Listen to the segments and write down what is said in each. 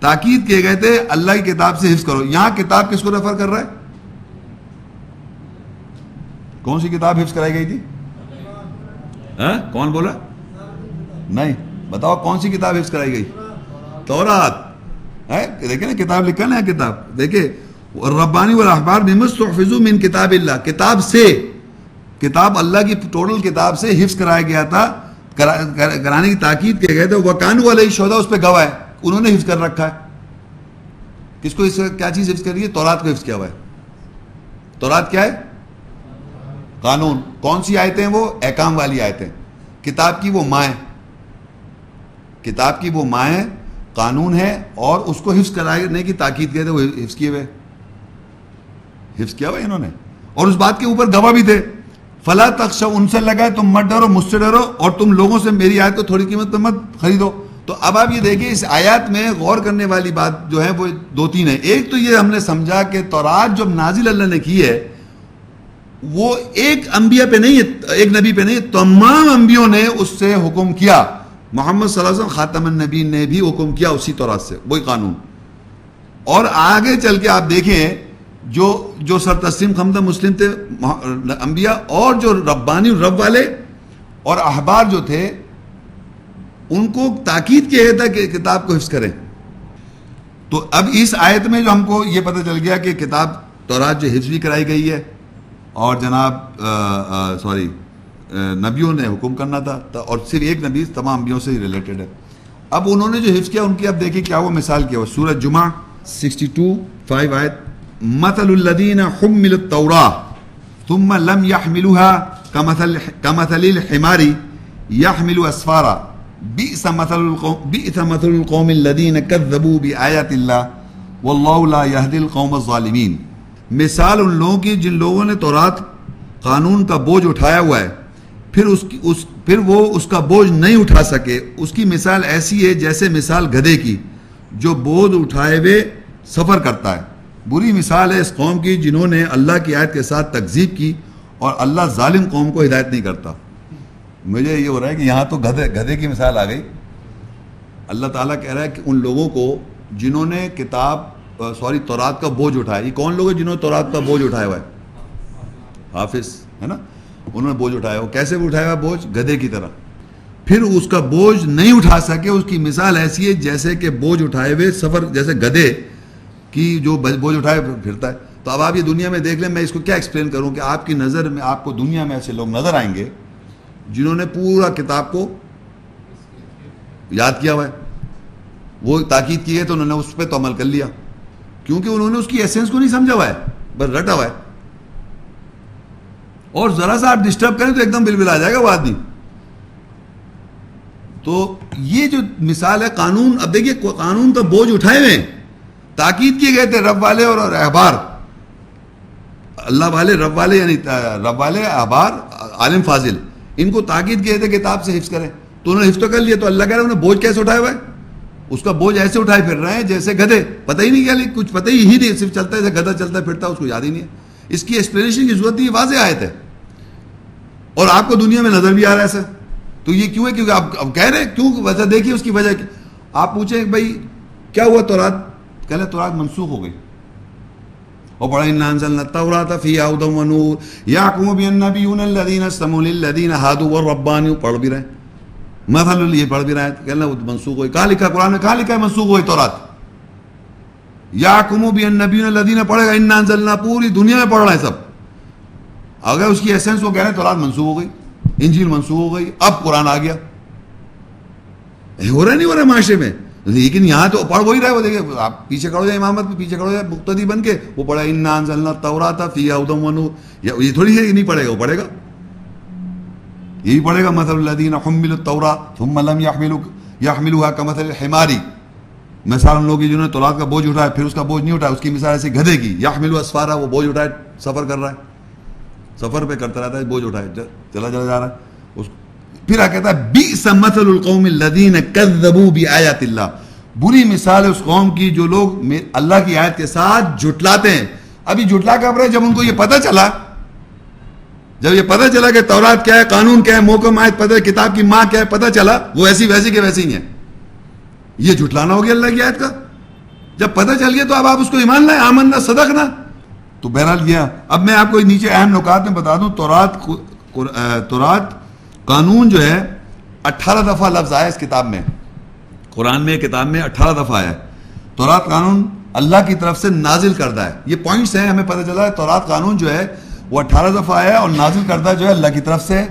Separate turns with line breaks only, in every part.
تاکید کیے گئے تھے اللہ کی کتاب سے حفظ کرو. یہاں کتاب کس کو ریفر کر رہا ہے؟ کون سی کتاب حفظ کرائی گئی تھی؟ کون بولا؟ نہیں بتاؤ کون سی کتاب حفظ کرائی گئی؟ تورات. دیکھیں نا کتاب لکھا نا کتاب دیکھیں ربانی والاحبار بما استحفظوا من کتاب اللہ. کتاب سے کتاب اللہ کی ٹوٹل کتاب سے حفظ کرایا گیا تھا, کرانے کی تاکید کیے گئے تھے. وکانوا علیہ شہداء, اس پہ گواہ ہے, انہوں نے حفظ کر رکھا ہے. کس کو کیا چیز حفظ کر رہی ہے؟ تورات کو حفظ کیا ہوا ہے. تورات کیا ہے؟ قانون. کون سی آیتیں ہیں وہ؟ احکام والی آیتیں. کتاب کی وہ ماں ہے, کتاب کی وہ ماں ہے, قانون ہے, اور اس کو حفظ کرانے کی تاکید کیے تھے, وہ حفظ کیے ہوئے, حفظ کیا ہوا انہوں نے, اور اس بات کے اوپر گواہ بھی تھے. فلا تخشوا, ان سے لگا تم مت ڈرو, مجھ سے ڈرو, اور تم لوگوں سے میری آیت کو تھوڑی قیمت پہ مت خریدو. تو اب آپ یہ دیکھیں اس آیات میں غور کرنے والی بات جو ہے وہ دو تین ہے. ایک تو یہ ہم نے سمجھا کہ تورات جب نازل اللہ نے کی ہے وہ ایک انبیاء پہ نہیں ہے, ایک نبی پہ نہیں, تمام انبیوں نے اس سے حکم کیا. محمد صلی اللہ علیہ وسلم خاتم النبی نے بھی حکم کیا اسی تورات سے, وہی قانون. اور آگے چل کے آپ دیکھیں جو سر تسلیم خمدہ مسلم تھے انبیاء, اور جو ربانی رب والے اور احبار جو تھے, ان کو تاکید کیا تھا کہ کتاب کو حفظ کریں. تو اب اس آیت میں جو ہم کو یہ پتہ چل گیا کہ کتاب تورات جو حفظ بھی کرائی گئی ہے, اور جناب نبیوں نے حکم کرنا تھا, اور صرف ایک نبی تمام انبیوں سے ریلیٹڈ ہے. اب انہوں نے جو حفظ کیا ان کی اب دیکھیں کیا وہ مثال کیا. سورہ جمعہ 62:5 آیت, مثل الذین حملوا التوراة ثم لم يحملوها كمثل الحمار يحمل اسفارا بئس مثل القوم الذین كذبوا بآیات اللہ واللہ لا يهدی القوم الظالمین. مثال ان لوگوں کی جن لوگوں نے تورات قانون کا بوجھ اٹھایا ہوا ہے, پھر وہ اس کا بوجھ نہیں اٹھا سکے. اس کی مثال ایسی ہے جیسے مثال گدھے کی جو بوجھ اٹھائے ہوئے سفر کرتا ہے. بری مثال ہے اس قوم کی جنہوں نے اللہ کی آیت کے ساتھ تکذیب کی, اور اللہ ظالم قوم کو ہدایت نہیں کرتا. مجھے یہ ہو رہا ہے کہ یہاں تو گدھے کی مثال آ گئی. اللہ تعالیٰ کہہ رہا ہے کہ ان لوگوں کو جنہوں نے تورات کا بوجھ اٹھایا. یہ کون لوگ ہیں جنہوں نے تورات کا بوجھ اٹھایا ہوا ہے؟ حافظ ہے نا, انہوں نے بوجھ اٹھایا ہوا. کیسے اٹھایا ہوا بوجھ؟ گدھے کی طرح. پھر اس کا بوجھ نہیں اٹھا سکے. اس کی مثال ایسی ہے جیسے کہ بوجھ اٹھائے ہوئے سفر, جیسے گدھے کی جو بوجھ اٹھائے پھرتا ہے. تو اب آپ یہ دنیا میں دیکھ لیں, میں اس کو کیا ایکسپلین کروں کہ آپ کی نظر میں آپ کو دنیا میں ایسے لوگ نظر آئیں گے جنہوں نے پورا کتاب کو یاد کیا ہوا ہے, وہ تاکید کی ہے تو انہوں نے اس پہ تو عمل کر لیا, کیونکہ انہوں نے اس کی ایسنس کو نہیں سمجھا ہوا ہے, بس رٹا ہوا ہے. اور ذرا سا آپ ڈسٹرب کریں تو ایک دم بلبل آ جائے گا وہ آدمی. تو یہ جو مثال ہے قانون, اب دیکھیے قانون کا بوجھ اٹھائے ہوئے, تاکید کیے گئے تھے رب والے اور احبار, اللہ والے, رب والے یعنی رب والے, احبار, عالم فاضل, ان کو تاکید کیے تھے کتاب سے حفظ کریں. تو انہوں نے حفظ تو کر لیا, تو اللہ کہہ رہا ہے انہوں نے بوجھ کیسے اٹھایا ہوا ہے؟ اس کا بوجھ ایسے اٹھائے پھر رہے ہیں جیسے گدھے, پتہ ہی نہیں کیا, کچھ پتہ ہی نہیں, صرف چلتا ہے جیسے گدھا چلتا پھرتا, اس کو یاد ہی نہیں ہے. اس کی ایکسپلینیشن کی ضرورت نہیں, واضح آیت ہے, اور آپ کو دنیا میں نظر بھی آ رہا ہے ایسا. تو یہ کیوں ہے؟ کیونکہ آپ اب کہہ رہے ہیں کیوں, وجہ دیکھیے اس کی وجہ. آپ پوچھیں کہ بھائی کیا ہوا تورات, کہہ لیں تورات منسوخ ہو گئی. اور پڑھا انا انزلنا التوراۃ فیہا ھدی ونور یحکم بها النبیون الذین اسلموا للذین ھادوا والربانیون, پڑھ بھی رہے ہیں, مثل یہ پڑھ بھی رہے ہیں, کہنا وہ منسوخ ہوئی. کہاں لکھا قرآن میں, کہاں لکھا ہے منسوخ ہوئی تورات؟ یحکم بها النبیون الذین پڑھے گا, انا انزلنا پوری دنیا میں پڑھ رہے ہیں سب. اگر اس کی ایسنس وہ کہہ رہے ہیں تورات منسوخ ہو گئی, انجیل منسوخ ہو گئی, اب قرآن آ گیا. ہو رہا نہیں ہو رہا معاشرے میں, لیکن یہاں تو پڑھ وہی رہا ہے. وہ دیکھیں آپ پیچھے کھڑو جائے, امامت میں پیچھے کھڑو جائے مقتدی بن کے, وہ پڑھا انا انزلنا التوراۃ فیہا ھدی ونور. یہ تھوڑی ہے نہیں پڑھے گا, وہ پڑھے گا, یہی پڑھے گا مثل الذین حملوا التوراۃ ثم لم يحملوها كمثل الحمار. مثال ان لوگوں کی جنہوں نے تورات کا بوجھ اٹھایا پھر اس کا بوجھ نہیں اٹھایا, اس کی مثال ایسے گدھے کی. يحمل اسفارا, وہ بوجھ اٹھائے سفر کر رہا ہے, سفر پہ کرتا رہتا ہے, بوجھ اٹھائے چلا جا رہا ہے. پھر آ کہتا ہے بئس مثل القوم الذین کذبوا بآیات اللہ, بری مثال ہے اس قوم کی جو لوگ اللہ کی آیت کے ساتھ جھٹلاتے ہیں. ابھی جھٹلا کب رہے؟ جب ان کو یہ پتہ چلا, جب یہ پتہ چلا کہ تورات کیا ہے, قانون کیا ہے, محکم آیت پتہ ہے, کتاب کی ماں کیا ہے, پتہ چلا, وہ ایسی ویسی کے ویسی ہی ہیں. یہ جھٹلانا ہو گیا اللہ کی آیت کا. جب پتہ چل گیا تو اب آپ اس کو ایمان لائیں، آمنا صدقنا. تو بہرحال گیا. اب میں آپ کو نیچے اہم نکات میں بتا دوں. تورات قانون جو ہے 18 دفعہ لفظ آیا اس کتاب میں، قرآن میں کتاب میں 18 دفعہ آیا. تورات قانون اللہ کی طرف سے نازل کردہ ہے. یہ پوائنٹس ہیں، ہمیں پتہ چلا ہے تورات قانون جو ہے وہ 18 دفعہ آیا اور نازل کردہ جو ہے اللہ کی طرف سے.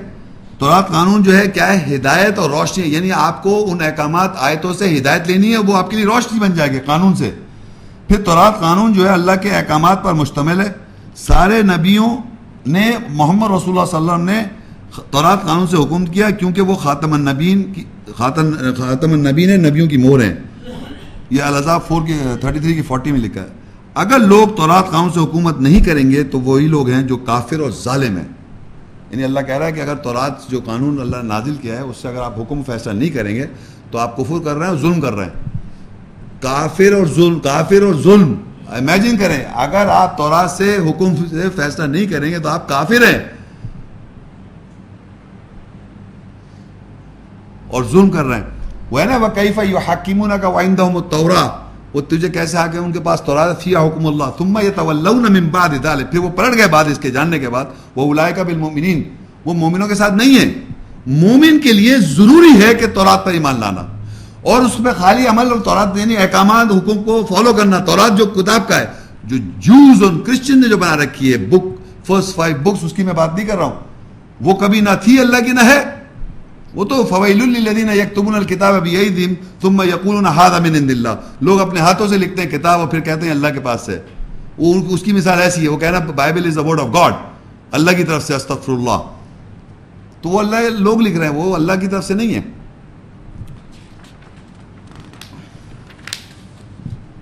تورات قانون جو ہے کیا ہے؟ ہدایت اور روشنی، یعنی آپ کو ان احکامات آیتوں سے ہدایت لینی ہے، وہ آپ کے لیے روشنی بن جائے گی قانون سے. پھر تورات قانون جو ہے اللہ کے احکامات پر مشتمل ہے. سارے نبیوں نے محمد رسول اللہ صلی اللہ علیہ وسلم نے تورات قانون سے حکم کیا، کیونکہ وہ خاتم النبیین نبیوں کی مہر ہیں. یہ الاحزاب 4:33 کی 40 میں لکھا ہے. اگر لوگ تورات قانون سے حکومت نہیں کریں گے تو وہی لوگ ہیں جو کافر اور ظالم ہیں. یعنی اللہ کہہ رہا ہے کہ اگر تورات جو قانون اللہ نے نازل کیا ہے اس سے اگر آپ حکم فیصلہ نہیں کریں گے تو آپ کفر کر رہے ہیں اور ظلم کر رہے ہیں. کافر اور ظلم امیجن کریں، اگر آپ تورات سے حکم سے فیصلہ نہیں کریں گے تو آپ کافر ہیں اور ظلم کر رہے ہیں. وہ ہے نا وَكَيْفَ يُحَكِّمُونَكَ وَعِندَهُمُ التَّوْرَاةُ، وہ تجھے کیسے آ کے ان کے پاس تورات فیہا حکم اللہ ثم يتولون من بعد ذلك، پھر وہ پلٹ گئے بعد اس کے جاننے کے بعد. وَأُولَٰئِكَ بِالْمُؤْمِنِينَ، وہ مومنوں کے ساتھ نہیں ہیں. مومن کے لیے ضروری ہے کہ تورات پر ایمان لانا اور اس پہ خالی عمل اور تورات یعنی احکامات حکم کو فالو کرنا. تورات جو کتاب کا ہے، جو جوز اور کرسچن نے جو بنا رکھی ہے بک، فرسٹ 5 بکس، اس کی میں بات نہیں کر رہا ہوں. وہ کبھی نہ تھی اللہ کی نہ ہے. وہ تو فویل للذین یکتبون الکتاب بایدیہم ثم یقولون ھذا من عند اللہ، لوگ اپنے ہاتھوں سے لکھتے ہیں کتاب اور پھر کہتے ہیں اللہ کے پاس سے. وہ اس کی مثال ایسی ہے، وہ کہنا Bible is the word of God, اللہ کی طرف سے، استغفر اللہ. تو وہ اللہ لوگ لکھ رہے ہیں، وہ اللہ کی طرف سے نہیں ہے.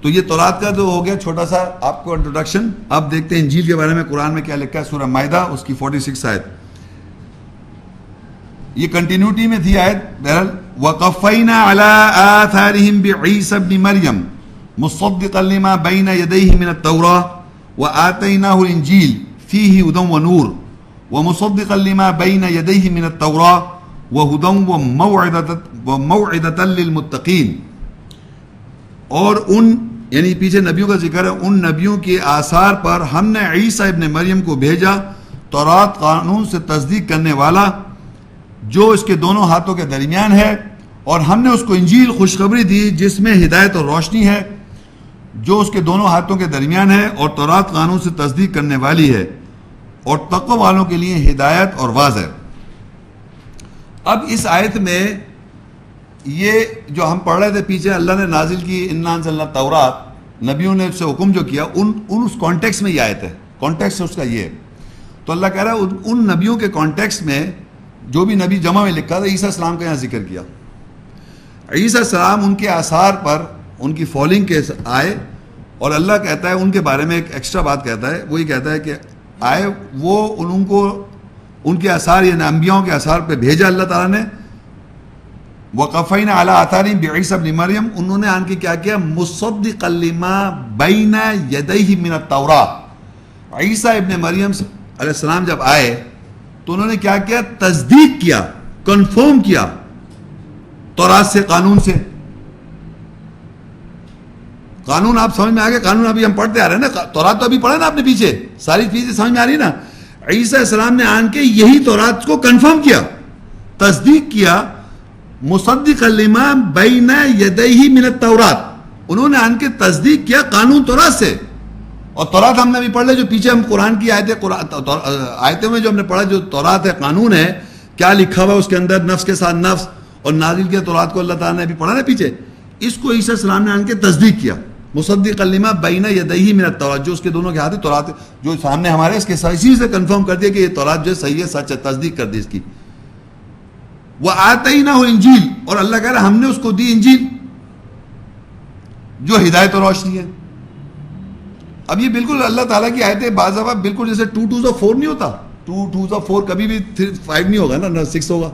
تو یہ تورات کا جو ہو گیا چھوٹا سا آپ کو انٹروڈکشن. آپ دیکھتے ہیں انجیل کے بارے میں قرآن میں کیا لکھا ہے. سورہ مائدہ اس کی 46 آیت، یہ کنٹینیوٹی میں تھی آیت. بہرحال وَقَفَّيْنَا عَلَىٰ آثَارِهِمْ بِعِيسَى ابْنِ مَرْيَمَ مُصَدِّقًا لِمَا بَيْنَ يَدَيْهِ مِنَ التَّوْرَاةِ وَآتَيْنَاهُ الْإِنْجِيلَ فِيهِ هُدًى وَنُورٌ وَمُصَدِّقًا لِمَا بَيْنَ يَدَيْهِ مِنَ التَّوْرَاةِ وَهُدًى وَمَوْعِظَةً لِلْمُتَّقِينَ. اور ان یعنی پیچھے نبیوں کا ذکر ہے، ان نبیوں کے آثار پر ہم نے عیسیٰ ابن مریم کو بھیجا، تورات قانون سے تصدیق کرنے والا جو اس کے دونوں ہاتھوں کے درمیان ہے. اور ہم نے اس کو انجیل خوشخبری دی جس میں ہدایت اور روشنی ہے، جو اس کے دونوں ہاتھوں کے درمیان ہے اور تورات قانون سے تصدیق کرنے والی ہے اور تقوی والوں کے لیے ہدایت اور واضح. اب اس آیت میں یہ جو ہم پڑھ رہے تھے پیچھے اللہ نے نازل کی انا انزلنا التوراۃ، نبیوں نے اس سے حکم جو کیا ان اس کانٹیکس میں یہ آیت ہے. کانٹیکس اس کا یہ ہے. تو اللہ کہہ رہا ہے ان نبیوں کے کانٹیکس میں جو بھی نبی جمع میں لکھا تھا، عیسیٰ السلام کا یہاں ذکر کیا. عیسیٰ السلام ان کے آثار پر ان کی فالوئنگ کے آئے اور اللہ کہتا ہے ان کے بارے میں ایک ایکسٹرا بات کہتا ہے. وہ یہ کہتا ہے کہ آئے وہ ان کو ان کے آثار یعنی انبیاءوں کے آثار پہ بھیجا اللہ تعالیٰ نے. وَقَفَّيْنَا عَلَىٰ آثَارِهِمْ بِعِيسَىٰ ابْنِ مَرْيَمَ، انہوں نے آن کے کیا کیا؟ مُصَدِّقًا لِمَا بَيْنَ يَدَيْهِ مِنَ التَّوْرَاۃ. عیسیٰ ابن مریم علیہ السلام جب آئے تو انہوں نے کیا کیا؟ تصدیق کیا، کنفرم کیا تورات سے، قانون سے. قانون آپ سمجھ میں آ گیا؟ قانون ابھی ہم پڑھتے آ رہے ہیں نا، تورات تو ابھی پڑھے نا آپ نے پیچھے، ساری چیزیں سمجھ میں آ رہی نا. عیسیٰ السلام نے آن کے یہی تورات کو کنفرم کیا، تصدیق کیا. مصدقا لما بین یدیہ من التورات، انہوں نے آن کے تصدیق کیا قانون تورات سے. اور تورات ہم نے بھی پڑھ لے، جو پیچھے ہم قرآن کی آیتیں میں جو ہم نے پڑھا، جو تورات ہے قانون ہے، کیا لکھا ہوا اس کے اندر، نفس کے ساتھ نفس، اور نازل کیا تورات کو اللہ تعالیٰ نے ابھی پڑھا نا پیچھے. اس کو عیسیٰ السلام نے آن کے تصدیق کیا، مصدقا لما بین یدیہ من التورات، جو اس کے دونوں کے ہاتھ تورات جو سامنے ہمارے، اس کے اسی سے کنفرم کر دیا کہ یہ تورات جو ہے صحیح ہے، سچ ہے، تصدیق کر دی اس کی. وَآتَيْنَاهُ الْإِنْجِيلَ، اور اللہ کہہ رہا ہے ہم نے اس کو دی انجیل جو ہدایت اور روشنی ہے. اب یہ بالکل اللہ تعالیٰ کی آیتیں بعض دفعہ بالکل جیسے 2 2 4 نہیں ہوتا، 2 2 4 کبھی بھی 5 نہیں ہوگا نا، 6 ہوگا.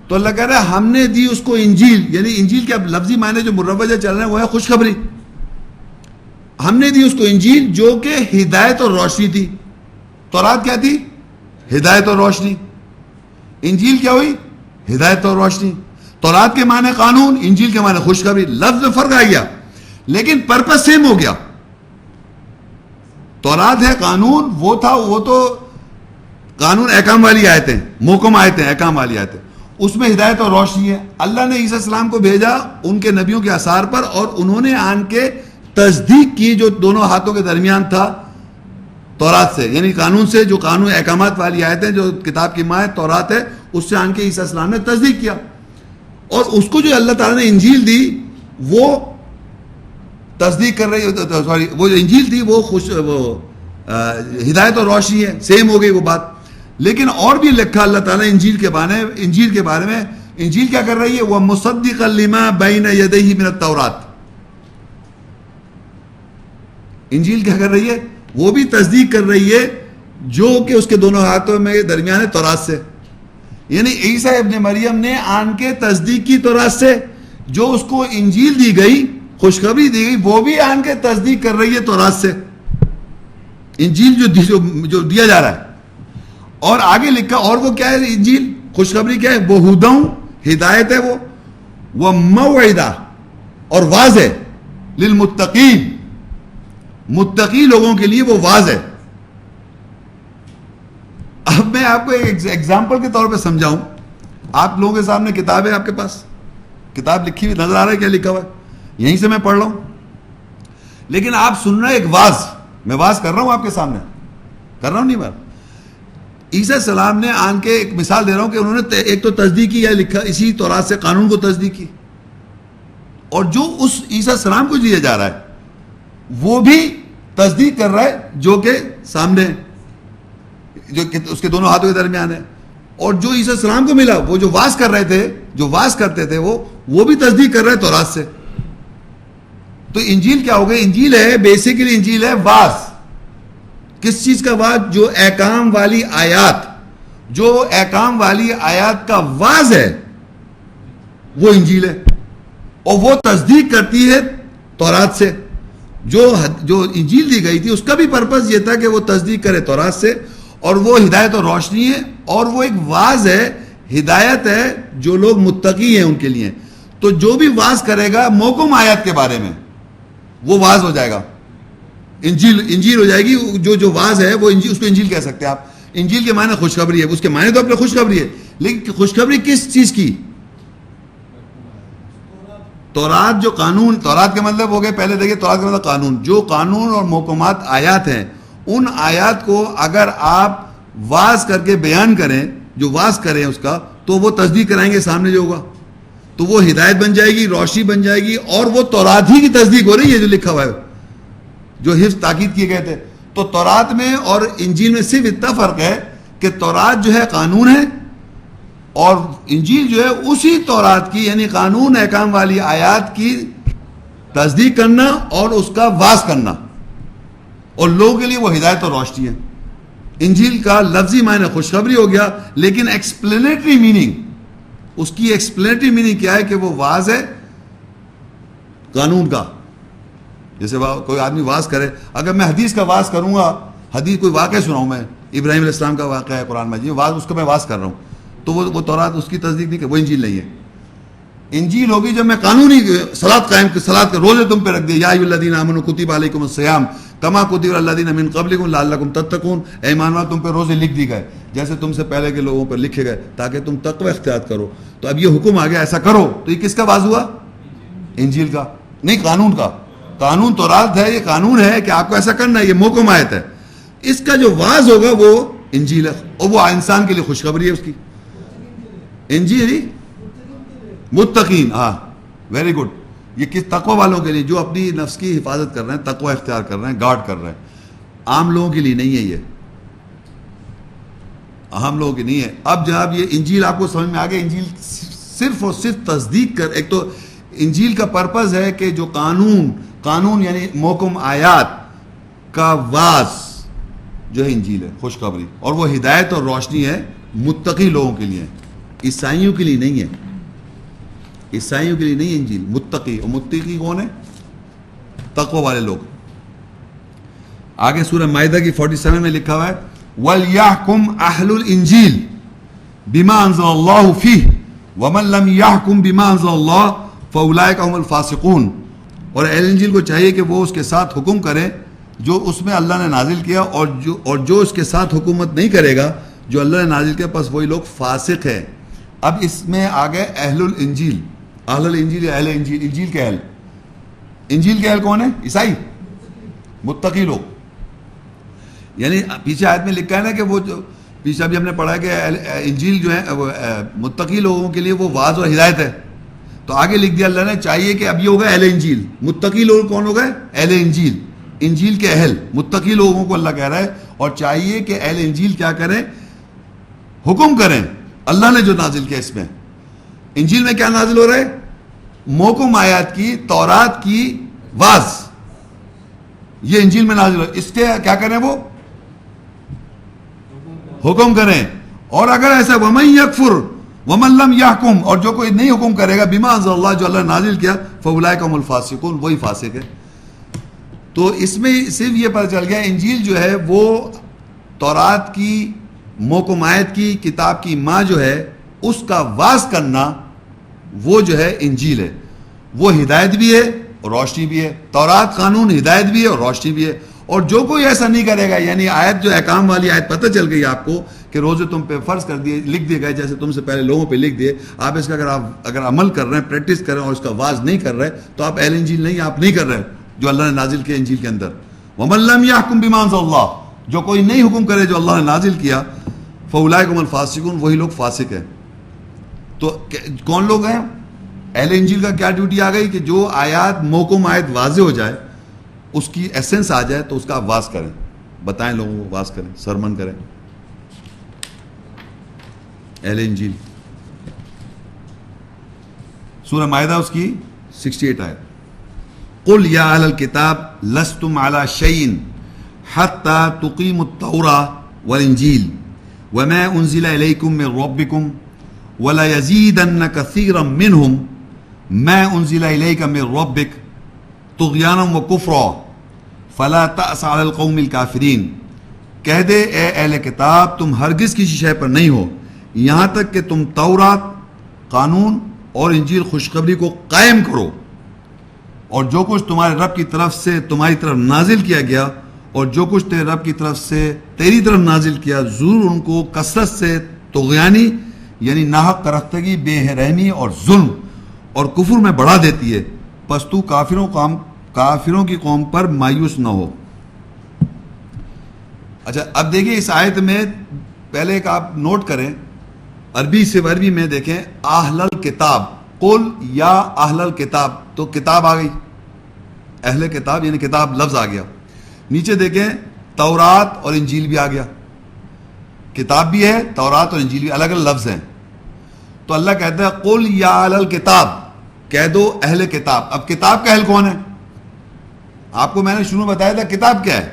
تو اللہ کہہ رہا ہے ہم نے دی اس کو انجیل، یعنی انجیل کے لفظی معنی جو مروجہ چل رہے ہیں وہ ہے خوشخبری. ہم نے دی اس کو انجیل جو کہ ہدایت اور روشنی تھی. تورات کیا تھی؟ ہدایت اور روشنی. انجیل کیا ہوئی؟ ہدایت اور روشنی. تورات کے معنی قانون، انجیل کے معنی خوشخبری. لفظ میں فرق آ گیا، لیکن پرپس سیم ہو گیا. تورات ہے قانون، وہ تھا، وہ تو قانون احکام والی آیتیں، محکم آیتیں، احکام والی آیتیں، اس میں ہدایت اور روشنی ہے. اللہ نے عیسیٰ السلام کو بھیجا ان کے نبیوں کے آثار پر، اور انہوں نے آن کے تصدیق کی جو دونوں ہاتھوں کے درمیان تھا تورات سے، یعنی قانون سے، جو قانون احکامات والی آیتیں جو کتاب کی ماں ہے تورات ہے، اس سے آن کے عیسیٰ السلام نے تصدیق کیا. اور اس کو جو اللہ تعالیٰ نے انجیل دی وہ تصدیق کر رہی، سوری، وہ جو انجیل تھی وہ ہدایت اور روشنی ہے، سیم ہو گئی وہ بات. لیکن اور بھی لکھا اللہ تعالیٰ انجیل کے بارے میں. انجیل کیا کر رہی ہے؟ وہ مصدقا لما بین یدیہ من التورات. انجیل کیا کر رہی ہے؟ وہ بھی تصدیق کر رہی ہے جو کہ اس کے دونوں ہاتھوں میں درمیان ہے تورات سے. یعنی عیسیٰ ابن مریم نے آن کے تصدیق کی تورات سے، جو اس کو انجیل دی گئی، خوشخبری دی گئی، وہ بھی آن کے تصدیق کر رہی ہے تورات سے. انجیل جو دیا جا رہا ہے. اور آگے لکھا، اور وہ کیا ہے انجیل؟ خوشخبری کیا ہے؟ وہ ہدیٰ، ہدایت ہے، وہ موعظہ اور واضح للمتقین، متقی لوگوں کے لیے وہ واضح ہے. اب میں آپ کو ایک ایگزامپل کے طور پہ سمجھاؤں. آپ لوگوں کے سامنے کتاب ہے، آپ کے پاس کتاب لکھی ہوئی نظر آ رہا ہے، کیا لکھا ہوا ہے؟ یہیں سے میں پڑھ رہا ہوں. لیکن آپ سن رہے ایک واز، میں واز کر رہا ہوں آپ کے سامنے، کر رہا ہوں نہیں بات. عیسیٰ السلام نے آن کے ایک مثال دے رہا ہوں کہ انہوں نے ایک تو تصدیق کی، یا لکھا اسی تورات سے قانون کو تصدیق کی، اور جو اس عیسیٰ السلام کو دیا جا رہا ہے وہ بھی تصدیق کر رہا ہے جو کہ سامنے، جو اس کے دونوں ہاتھوں کے درمیان ہے. اور جو عیسیٰ السلام کو ملا، وہ جو واز کر رہے تھے، جو واز کرتے تھے، وہ بھی تصدیق کر رہے تورات سے. تو انجیل کیا ہو گئی؟ انجیل ہے بیسیکلی، انجیل ہے واز. کس چیز کا واز؟ جو احکام والی آیات، جو احکام والی آیات کا واز ہے وہ انجیل ہے. اور وہ تصدیق کرتی ہے تورات سے. جو انجیل دی گئی تھی اس کا بھی پرپس یہ تھا کہ وہ تصدیق کرے تورات سے، اور وہ ہدایت اور روشنی ہے، اور وہ ایک واز ہے، ہدایت ہے جو لوگ متقی ہیں ان کے لیے. تو جو بھی واز کرے گا محکم آیات کے بارے میں، وہ واز ہو جائے گا، انجیل ہو جائے گی. جو واز ہے وہ انجیل، اس کو انجیل کہہ سکتے ہیں آپ. انجیل کے معنی خوشخبری ہے، اس کے معنی تو اپنے خوشخبری ہے، لیکن خوشخبری کس چیز کی؟ تورات. جو قانون، تورات کے مطلب ہو گئے، پہلے دیکھیں تورات کا مطلب قانون. جو قانون اور محکمات آیات ہیں، ان آیات کو اگر آپ واز کر کے بیان کریں، جو واز کریں اس کا، تو وہ تصدیق کرائیں گے سامنے جو ہوگا، تو وہ ہدایت بن جائے گی، روشنی بن جائے گی. اور وہ تورات ہی کی تصدیق ہو رہی ہے جو لکھا ہوا ہے، جو حفظ تاکید کیے گئے تھے. تو تورات میں اور انجیل میں صرف اتنا فرق ہے کہ تورات جو ہے قانون ہے، اور انجیل جو ہے اسی تورات کی، یعنی قانون احکام والی آیات کی تصدیق کرنا اور اس کا واز کرنا، اور لوگوں کے لیے وہ ہدایت اور روشنی ہے. انجیل کا لفظی معنی خوشخبری ہو گیا، لیکن ایکسپلینیٹری میننگ، اس کی ایکسپلینیٹری میننگ کیا ہے کہ وہ واز ہے قانون کا. جیسے کوئی آدمی واز کرے، اگر میں حدیث کا واز کروں گا، حدیث کوئی واقعہ سناؤں، میں ابراہیم علیہ السلام کا واقعہ ہے قرآن مجید، واز اس کو میں واز کر رہا ہوں، تو وہ تورات اس کی تصدیق نہیں، کہ وہ انجیل نہیں ہے. انجیل ہوگی جب میں قانونی صلاۃ قائم، صلاۃ کے روزے تم پہ رکھ دیا، یا ایھا الذین آمنوا کتب علیکم الصیام کما کتب علی الذین من قبلکم لعلکم تتقون. اے ایمان والو، تم پہ روزے لکھ دی گئے جیسے تم سے پہلے کے لوگوں پر لکھے گئے، تاکہ تم تقوی اختیار کرو. تو اب یہ حکم آ گیا ایسا کرو، تو یہ کس کا واز ہوا؟ انجیل کا، نہیں قانون کا. قانون تورات ہے، یہ قانون ہے کہ آپ کو ایسا کرنا ہے، یہ محکم آیت ہے. اس کا جو واز ہوگا وہ انجیل ہے، اور وہ انسان کے لیے خوشخبری ہے اس کی. انجیل متقین، ہاں ویری گڈ. یہ کس؟ تقوی والوں کے لیے، جو اپنی نفس کی حفاظت کر رہے ہیں، تقوی اختیار کر رہے ہیں، گارڈ کر رہے ہیں. عام لوگوں کے لیے نہیں ہے، یہ عام لوگوں کے نہیں ہے. اب جناب یہ انجیل آپ کو سمجھ میں آ گیا. انجیل صرف اور صرف تصدیق کر، ایک تو انجیل کا پرپز ہے کہ جو قانون یعنی محکم آیات کا واز جو ہے انجیل ہے، خوشخبری، اور وہ ہدایت اور روشنی ہے متقی لوگوں کے لیے. عیسائیوں کے لیے نہیں ہے، عیسائیوں کے لیے نہیں ہے انجیل. متقی، اور متقی کون ہے؟ تقوی والے لوگ. آگے سورہ مائدہ کی 47 میں لکھا ہوا ہے وَلْيَحْكُمْ أَهْلُ الْإِنجِيلِ بِمَا أَنزَلَ اللَّهُ فِيهِ وَمَنْ لَمْ يَحْكُمْ بِمَا أَنزَلَ اللَّهُ فَأُولَٰئِكَ هُمُ الْفَاسِقُونَ. اور اہل انجیل کو چاہیے کہ وہ اس کے ساتھ حکم کریں جو اس میں اللہ نے نازل کیا، اور جو اس کے ساتھ حکومت نہیں کرے گا جو اللہ نے نازل کیا، پس وہی لوگ فاسق ہیں۔ اب اس میں آ گئے اہل الانجیل، اہل الانجیل یا اہل انجیل، انجیل کے اہل، انجیل کے اہل کون ہیں؟ عیسائی، متقی لوگ۔ یعنی پیچھے آیت میں لکھا ہے نا کہ وہ جو پیچھے ابھی ہم نے پڑھا ہے کہ انجیل جو ہے متقی لوگوں کے لیے وہ واعظ اور ہدایت ہے، تو آگے لکھ دیا اللہ نے چاہیے کہ اب یہ ہوگا اہل انجیل۔ متقی لوگ کون ہو گئے؟ اہل انجیل، انجیل کے اہل، متقی لوگوں کو اللہ کہہ رہا ہے، اور چاہیے کہ اہل انجیل کیا کریں؟ حکم کریں اللہ نے جو نازل کیا۔ اس میں انجیل میں کیا نازل ہو رہا ہے؟ محکم آیات کی، تورات کی واز، یہ انجیل میں نازل ہو رہا ہے۔ اس کے کیا کریں؟ وہ حکم کریں۔ اور اگر ایسا وَمَن يَكْفُرْ وَمَن لَّمْ يَحْكُمْ، اور جو کوئی نہیں حکم کرے گا بِمَا أَنزَلَ اللَّهُ، جو اللہ نے نازل کیا، فَأُولَٰئِكَ هُمُ الْفَاسِقُونَ، وہی فاسق ہے۔ تو اس میں صرف یہ پتہ چل گیا انجیل جو ہے وہ تورات کی محکم آیت کی کتاب کی ماں جو ہے اس کا واز کرنا، وہ جو ہے انجیل ہے، وہ ہدایت بھی ہے اور روشنی بھی ہے۔ تورات قانون ہدایت بھی ہے اور روشنی بھی ہے۔ اور جو کوئی ایسا نہیں کرے گا، یعنی آیت جو احکام والی آیت پتہ چل گئی آپ کو کہ روزے تم پہ فرض کر دیے، لکھ دیے گئے جیسے تم سے پہلے لوگوں پہ لکھ دیے، آپ اس کا اگر عمل کر رہے ہیں، پریکٹس کر رہے ہیں اور اس کا واز نہیں کر رہے تو آپ اہل انجیل نہیں، آپ نہیں کر رہے جو اللہ نے نازل کیا انجیل کے اندر۔ وَمَن لَّمْ يَحْكُم بِمَا أَنزَلَ اللَّهُ، جو کوئی نہیں حکم کرے جو اللہ نے نازل کیا، فَأُولَٰئِكَ هُمُ الْفَاسِقُونَ، وہی لوگ فاسق ہیں۔ تو کون لوگ ہیں؟ اہل انجیل کا کیا ڈیوٹی آ گئی کہ جو آیات محکم آیت واضح ہو جائے، اس کی ایسنس آ جائے تو اس کا واز کریں، بتائیں لوگوں کو، واز کریں، سرمن کریں۔ اہل انجیل سورہ مائدہ اس کی 68 آیت، قل یا اہل الکتاب لستم علی شیء حتی تقیموا التوراۃ والانجیل وما انزل الیکم من ربکم ولیزیدن کثیرا منہم ما انزل الیک من ربک طغیانا وکفرا فلا تأس علی القوم الکافرین۔ کہہ دے اے اہل کتاب تم ہرگز کسی شے پر نہیں ہو یہاں تک کہ تم تورات قانون اور انجیل خوشخبری کو قائم کرو، اور جو کچھ تمہارے رب کی طرف سے تمہاری طرف نازل کیا گیا اور جو کچھ تیرے رب کی طرف سے تیری طرف نازل کیا، ضرور ان کو کثرت سے طغیانی یعنی ناحق رفتگی، بے رحمی اور ظلم اور کفر میں بڑھا دیتی ہے، پس تو کافروں کی قوم پر مایوس نہ ہو۔ اچھا اب دیکھیں اس آیت میں پہلے ایک آپ نوٹ کریں، عربی سے عربی میں دیکھیں اہل الکتاب، قل یا اہل الکتاب، تو کتاب آ گئی، اہل کتاب یعنی کتاب لفظ آ گیا۔ نیچے دیکھیں تورات اور انجیل بھی آ گیا، کتاب بھی ہے تورات اور انجیل بھی الگ الگ لفظ ہیں۔ تو اللہ کہتا ہے قل یا اہل الکتاب، کہہ دو اہل کتاب۔ اب کتاب کا اہل کون ہے؟ آپ کو میں نے شروع میں بتایا تھا کتاب کیا ہے،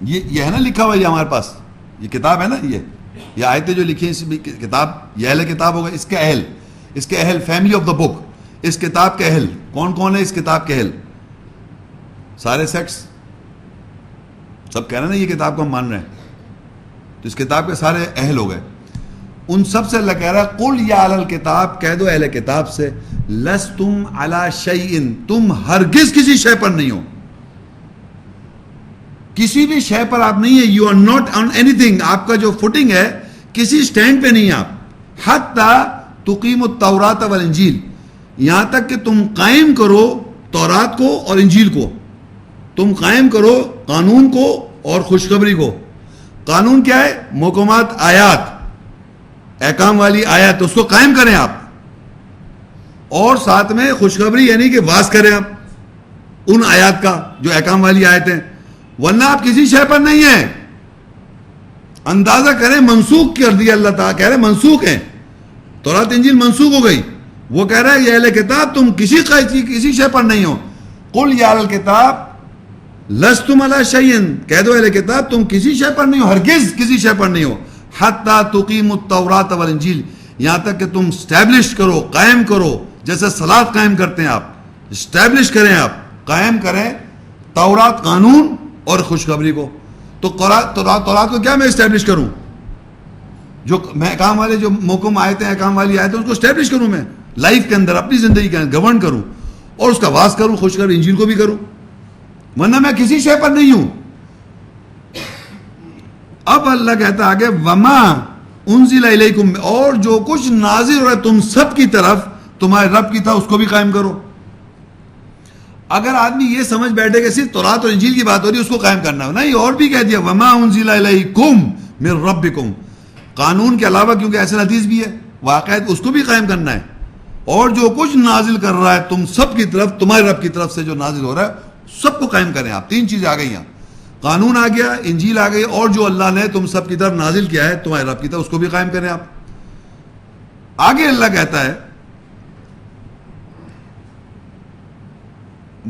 یہ ہے نا لکھا ہوا، یہ ہمارے پاس یہ کتاب ہے نا، یہ آیتیں جو لکھی ہیں اس میں کتاب، یہ اہل کتاب ہوگا۔ اس کے اہل فیملی آف دا بک، اس کتاب کے اہل کون کون ہے؟ اس کتاب کے اہل سارے سیکٹس، سب کہہ رہے ہیں نا یہ کتاب کو ہم مان رہے ہیں، تو اس کتاب کے سارے اہل ہو گئے۔ ان سب سے اللہ کہہ رہا ہے قل یا اہل الکتاب، کہہ دو اہل کتاب سے لستم علی شیء، تم ہرگز کسی شے پر نہیں ہو، کسی بھی شے پر آپ نہیں ہے، you are not on anything, آپ کا جو فوٹنگ ہے کسی سٹینڈ پہ نہیں ہے آپ، حتی تقیموا التوراۃ والانجیل، یہاں تک کہ تم قائم کرو تورات کو اور انجیل کو، تم قائم کرو قانون کو اور خوشخبری کو۔ قانون کیا ہے؟ محکمات آیات، احکام والی آیات، اس کو قائم کریں آپ، اور ساتھ میں خوشخبری یعنی کہ واز کریں آپ ان آیات کا جو احکام والی آیت ہیں، ورنہ آپ کسی شے پر نہیں ہیں۔ اندازہ کریں منسوخ کر دیا اللہ تعالیٰ، کہہ رہے منسوخ ہیں، تورات انجیل منسوخ ہو گئی، وہ کہہ رہا ہے یا اہل کتاب تم کسی شے پر نہیں ہو، قل یا اہل الکتاب لستم علی شیء، کہہ دو اہل کتاب تم کسی شے پر نہیں ہو، ہرگز کسی شے پر نہیں ہو، حتی تقیموا التوراۃ والانجیل، یہاں تک کہ تم اسٹیبلش کرو، قائم کرو، جیسے صلاۃ قائم کرتے ہیں آپ، اسٹیبلش کریں آپ، قائم کریں تورات قانون اور خوشخبری کو۔ تو تورات کو کیا میں اسٹیبلش کروں؟ جو احکام والے جو محکم آیتیں احکام والی آیتیں اس کو اسٹیبلش کروں میں لائف کے اندر، اپنی زندگی کے اندر گورن کروں، اور اس کا واز کروں، خوش کروں، انجیل کو بھی کروں، ورنہ میں کسی شے پر نہیں ہوں. اب اللہ کہتا آگے وما انزل الیکم، اور جو کچھ نازل ہو رہا ہے تم سب کی طرف تمہارے رب کی طرف، اس کو بھی قائم کرو. اگر آدمی یہ سمجھ بیٹھے کہ صرف تورات اور انجیل کی بات ہو رہی ہے اس کو قائم کرنا ہے، نہیں، اور بھی کہہ دیا وما انزل الیکم من ربکم، قانون کے علاوہ کیونکہ ایسے حدیث بھی ہے واقعات، اس کو بھی قائم کرنا ہے. اور جو کچھ نازل کر رہا ہے تم سب کی طرف، تمہارے رب کی طرف سے جو نازل ہو رہا ہے سب کو قائم کریں آپ. تین چیزیں آ گئی ہیں، قانون آ گیا، انجیل آ گئی، اور جو اللہ نے تم سب کی طرف نازل کیا ہے تمہارے رب کی طرف، اس کو بھی قائم کریں آپ. آگے اللہ کہتا ہے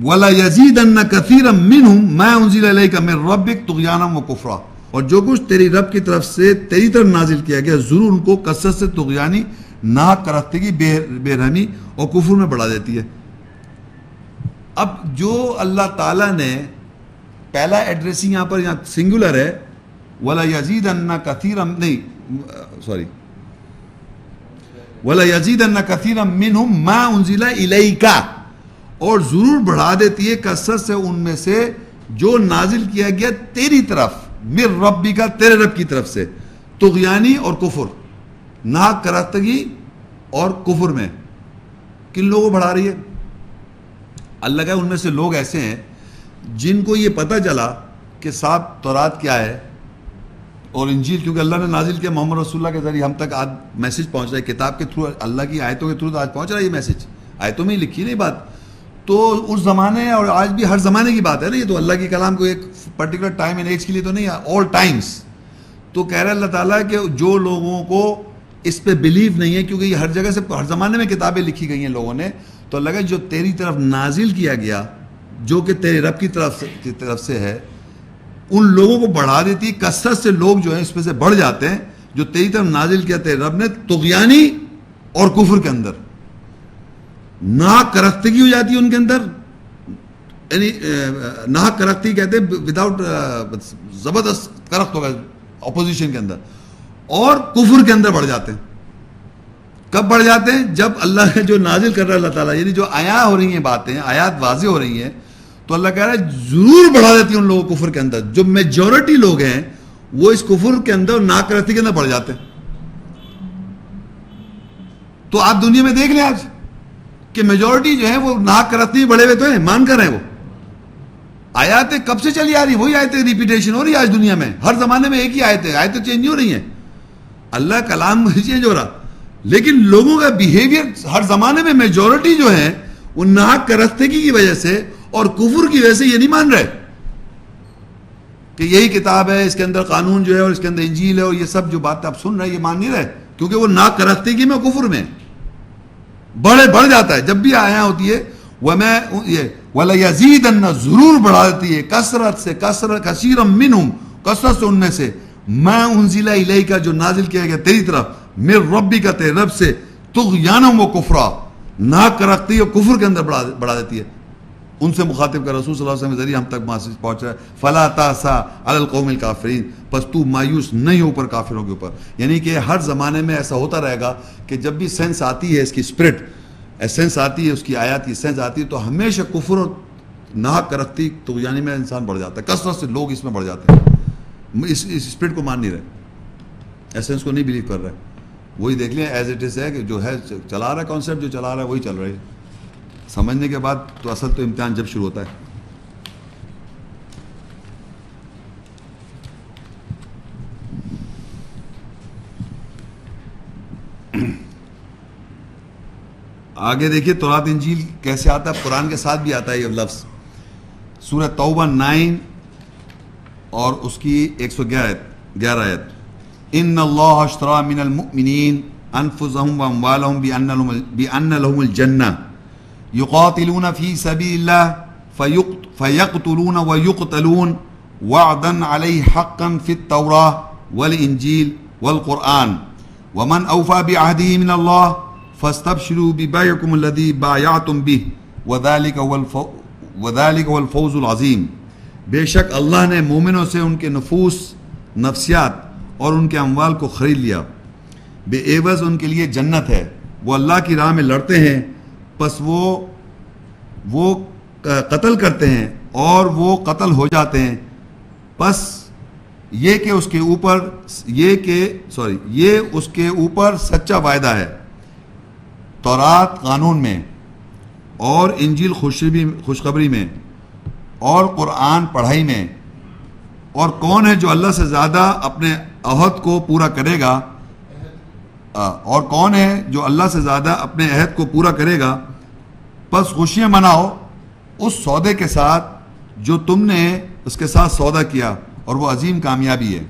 وَلَيَزِيدَنَّ كَثِيرًا مِّنْهُمْ مَا أُنزِلَ إِلَيْكَ مِن رَّبِّكَ طُغْيَانًا وَكُفْرًا، اور جو کچھ تیری رب کی طرف سے تیری طرف نازل کیا گیا ضرور ان کو کثرت سے طغیانی، ناحق کرفتگی، بے رحمی اور کفر میں بڑھا دیتی ہے. اب جو اللہ تعالیٰ نے پہلا ایڈریسنگ یہاں پر یہاں سنگولر ہے، وَلَيَزِيدَنَّ كَثِيرًا نہیں سوری وَلَيَزِيدَنَّ كَثِيرًا مِّنْهُمْ مَا أُنزِلَ إِلَيْكَ، اور ضرور بڑھا دیتی ہے کثرت سے ان میں سے جو نازل کیا گیا تیری طرف، من ربک، تیرے رب کی طرف سے، طغیانی اور کفر، ناحق کرفتگی اور کفر میں. کن لوگوں کو بڑھا رہی ہے؟ اللہ کا ان میں سے لوگ ایسے ہیں جن کو یہ پتہ چلا کہ صاحب تورات کیا ہے اور انجیل، کیونکہ اللہ نے نازل کیا محمد رسول اللہ کے ذریعے، ہم تک آج میسج پہنچ رہا ہے کتاب کے تھرو، اللہ کی آیتوں کے تھرو تو آج پہنچ رہا ہے یہ میسج، آیتوں میں ہی لکھی نہیں بات. تو اس زمانے اور آج بھی ہر زمانے کی بات ہے نا، یہ تو اللہ کی کلام کو ایک پرٹیکولر ٹائم اینڈ ایج کے لیے تو نہیں ہے، آل ٹائمز. تو کہہ رہا ہے اللہ تعالیٰ کہ جو لوگوں کو اس پہ بلیو نہیں ہے، کیونکہ یہ ہر جگہ سے ہر زمانے میں کتابیں لکھی گئی ہیں لوگوں نے، تو اللہ کا جو تیری طرف نازل کیا گیا جو کہ تیرے رب کی طرف سے ہے، ان لوگوں کو بڑھا دیتی. کثرت سے لوگ جو ہیں اس پہ سے بڑھ جاتے ہیں جو تیری طرف نازل کیا تیرے رب نے، طغیانی اور کفر کے اندر، ناحق کرفتگی ہو جاتی ہے ان کے اندر، یعنی ناحق کرفتگی کہتے ہیں وداؤٹ زبردست کرخت ہوگا اپوزیشن کے اندر، اور کفر کے اندر بڑھ جاتے ہیں. کب بڑھ جاتے ہیں؟ جب اللہ جو نازل کر رہا ہے اللہ تعالیٰ، یعنی جو آیات ہو رہی ہیں باتیں، آیات واضح ہو رہی ہیں، تو اللہ کہہ رہا ہے ضرور بڑھا دیتی ہے ان لوگوں کو کفر کے اندر. جو میجورٹی لوگ ہیں وہ اس کفر کے اندر، ناحق کرفتگی کے اندر بڑھ جاتے ہیں. تو آپ دنیا میں دیکھ لیں آج کہ میجورٹی جو ہے وہ ناحق کرفتگی بڑھے ہوئے تو ہیں، مان کر ہیں. وہ آیاتیں کب سے چلی آ رہی، وہی آیتیں ریپیٹیشن ہو رہی ہے آج دنیا میں، ہر زمانے میں ایک ہی آیتیں چینج نہیں ہو رہی ہیں، اللہ کلام چینج ہو رہا، لیکن لوگوں کا بیہیویئر ہر زمانے میں میجورٹی جو ہے وہ ناحق کرفتگی کی وجہ سے اور کفر کی وجہ سے یہ نہیں مان رہے کہ یہی کتاب ہے، اس کے اندر قانون جو ہے اور اس کے اندر انجیل ہے اور یہ سب جو بات آپ سن رہے ہیں یہ مان نہیں رہے، کیونکہ وہ ناحق کرفتگی میں اور کفر میں بڑھ جاتا ہے. جب بھی آیا ہوتی ہے وَلَيَزِيدَنَّ ضرور بڑھا دیتی ہے کثرت سے، کثیرًا مِّنْهُمْ کثرت سے ان میں سے، مَا أُنزِلَ إِلَيْكَ جو نازل کیا گیا تیری طرف، مِن رَّبِّكَ تیرے رب سے، طغیانًا وَکُفْرًا ناحق کرفتگی اور کفر کے اندر بڑھا دیتی ہے. ان سے مخاطب کر رسول صلی اللہ علیہ وسلم کے ذریعے ہم تک میسج پہنچ رہا ہے. فَلَا تَأْسَ عَلَى الْقَوْمِ الْكَافِرِينَ بس تو مایوس نہیں ہو اوپر کافروں کے اوپر. یعنی کہ ہر زمانے میں ایسا ہوتا رہے گا کہ جب بھی سینس آتی ہے اس کی اسپرٹ، ایسنس آتی ہے اس کی آیات کی سینس آتی ہے، تو ہمیشہ کفر اور ناحق کرفتگی طغیانی میں انسان بڑھ جاتا ہے. کثرت سے لوگ اس میں بڑھ جاتے ہیں، اس اسپرٹ کو مان نہیں رہے، ایسنس کو نہیں بلیو کر رہے. وہی دیکھ لیں ایز اٹ از ہے کہ جو ہے چلا رہا ہے کانسیپٹ، جو چلا رہا ہے وہی چل رہا ہے. سمجھنے کے بعد تو اصل تو امتحان جب شروع ہوتا ہے. آگے دیکھیے تورات انجیل کیسے آتا ہے، قرآن کے ساتھ بھی آتا ہے یہ لفظ. سورہ توبہ 9 اور اس کی 111 آیت، ان اللہ اشترى من المؤمنین انفسهم واموالهم بان لهم الجنہ یقاتلون فی سبیل اللہ فیقتلون ویقتلون وعدا علیہ حقا فی التوراة والانجیل والقرآن ومن اوفى بعہدہ من اللہ فاستبشروا ببیعکم الذی بایعتم بہ وذلک هو الفوز العظیم. بے شک اللہ نے مومنوں سے ان کے نفوس، نفسیات اور ان کے اموال کو خرید لیا، بے عوض ان کے لیے جنت ہے، وہ اللہ کی راہ میں لڑتے ہیں، پس وہ وہ قتل کرتے ہیں اور وہ قتل ہو جاتے ہیں، پس یہ کہ اس کے اوپر سچا وعدہ ہے تورات قانون میں، اور انجیل خوشخبری میں، اور قرآن پڑھائی میں. اور کون ہے جو اللہ سے زیادہ اپنے عہد کو پورا کرے گا؟ اور کون ہے جو اللہ سے زیادہ اپنے عہد کو پورا کرے گا؟ پس خوشیاں مناؤ اس سودے کے ساتھ جو تم نے اس کے ساتھ سودا کیا، اور وہ عظیم کامیابی ہے.